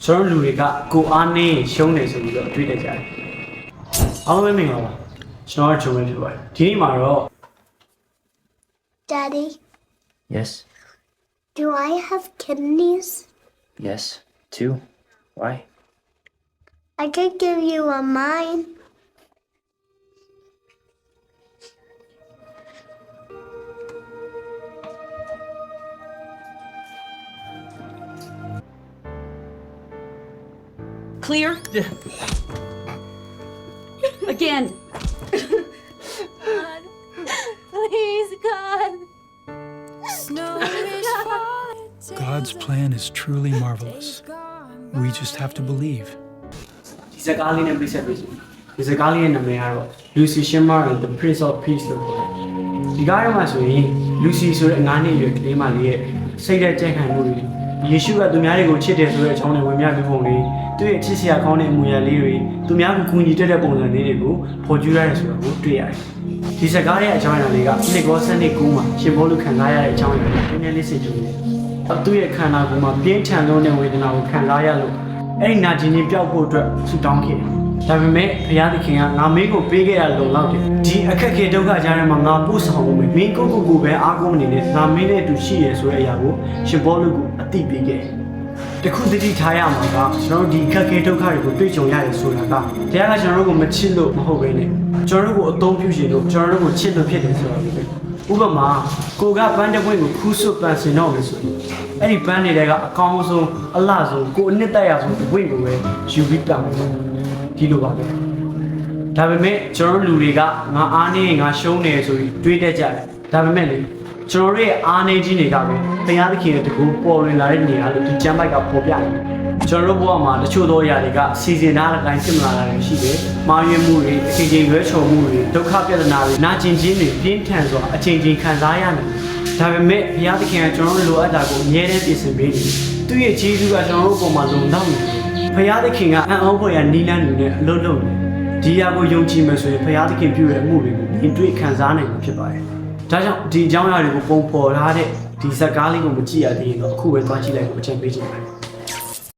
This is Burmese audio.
ကျွန်တော်လူတွေကကိုအားနေရှုံးနေဆိုပြီးတော့တွေးတတ်ကြတယ်အားလုံးပဲမင်္ဂလာပါကျွန်တော်ကဂျုံပဲဖြစ်ပါတယ်ဒီနေ့မှာတော့ Daddy, Yes. do I have kidneys? Yes. Two. Why? I could give you a mine. Clear? Again. God. Please, God. God's plan is truly marvelous. We just have to believe. ဒီစကားလေးနဲ့ပြဆက်ပေးစီဒီစကားလေးရဲ့နာမည်ကတော့ Lucy Shimmer and the Prince of Peace လို့ခေါ်တယ်ဒီကားထဲမှာဆိုရင် Lucy ဆိုတဲ့9နှစ်အရွယ်ကလေးမလေးရဲ့စိတ်သက်ကြံ့ခိုင်မှုတွေယေရှုကသူများတွေကိုချစ်တယ်ဆိုတဲ့အကြောင်းနဲ့ဝင်ပြပြပုံလေးသူ့ရဲ့ချစ်စရာကောင်းတဲ့အမူအရာလေးတွေသူများကိုကူညီတတ်တဲ့ပုံစံလေးတွေကိုဖော်ကျူးရတယ်ဆိုတာကိုတွေ့ရတယ်ဒီစကားရဲ့အကြောင်းအရာလေးကနှစ်ကောစနစ်ကူးမှာရှင်ဘောလူခံစားရတဲ့အကြောင်းအရာလေးနည်းနည်းလေးစိတ်ကြိုးနေသူ့ရဲ့ခန္ဓာကိုယ်မှာပြင်းထန်ဆုံးတဲ့ဝေဒနာကိုခံစားရလို့အဲ့ဒီနာကျင်ခြင်းပျောက်ဖို့အတွက်ဆုတောင်းခဲ့တယ်။ဒါပေမဲ့ဘုရားသခင်ကငါမင်းကိုပေးခဲ့ရလုံလောက်တယ်။ဒီအခက်အခဲဒုက္ခကြားထဲမှာငါပို့ဆောင်ဖို့မင်းကိုပဲအားကိုးနေနဲ့ငါမင်းနဲ့အတူရှိရဆိုတဲ့အရာကိုရှင်ဘောလူကအသိပေးခဲ့တယ်။တခုသတိထားရမှာကကျွန်တော်တို့ဒီအခက်အခဲဒုက္ခတွေကိုတွေ့ကြုံရတယ်ဆိုတာကဘုရားကကျွန်တော်တို့ကိုမချစ်လို့မဟုတ်ဘဲနဲ့ကျွန်တော်တို့ကိုအသုံးပြုရှင်လို့ကျွန်တော်တို့ကိုချစ်လို့ဖြစ်တယ်ဆိုတာပဲ။ဥပမာကိုကပန်းတစ်ပွင့်ကိုခူးဆွတ်ပန်းစင်တော့မယ်ဆိုရင်အဲ့ဒီပန်းတွေကအကောင်းဆုံးအလှဆုံးကိုအနှစ်သက်ရဆုံးတစ်ပွင့်ကိုပဲယူပြီးပန်းမယ်ဒီလိုပါပဲဒါပေမဲ့ကျွန်တော်လူတွေကငါအားနေငါရှုံးနေဆိုပြီးတွေးတတ်ကြတယ်ဒါပေမဲ့လေကျွန်တော်ရဲ့အားနေခြင်းတွေကပဲတရားသခင်ရဲ့တကူပေါ်လွင်လာတဲ့နေရာလို့ဒီကျမ်းပိုက်ကပေါ်ပြတယ်ကျွန်တော်တို့ဘဝမှာတချို့သောအရာတွေကစီစဉ်ထားတဲ့အတိုင်းဖြစ်မလာတာရှိတယ်။မှားယွင်းမှုတွေအချိန်ချင်းရွဲချော်မှုတွေဒုက္ခပြဿနာတွေနာကျင်ခြင်းတွေပြင်းထန်စွာအချိန်ချင်းခံစားရနိုင်တယ်။ဒါပေမဲ့ဘုရားသခင်ကကျွန်တော်တို့လိုအပ်တာကိုအမြဲတမ်းပြင်ဆင်ပေးနေတယ်။သူ့ရဲ့ခြေဆုကကျွန်တော်တို့အပေါ်မှာလုံလောက်နေတယ်။ဘုရားသခင်ကအံ့ဩဖွယ်ရာနီးလန်းတွေနဲ့အလုံးလုံးနေ။ဒီအရာကိုယုံကြည်မယ်ဆိုရင်ဘုရားသခင်ပြုတဲ့အမှုတွေကိုမြင်တွေ့ခံစားနိုင်မှာဖြစ်ပါတယ်။ဒါကြောင့်ဒီအကြောင်းအရာတွေကိုပုံဖော်ထားတဲ့ဒီဇာတ်ကားလေးကိုမကြည့်ရသေးရင်တော့အခုပဲသွားကြည့်လိုက်ဖို့အချိန်ပေးချင်ပါတယ်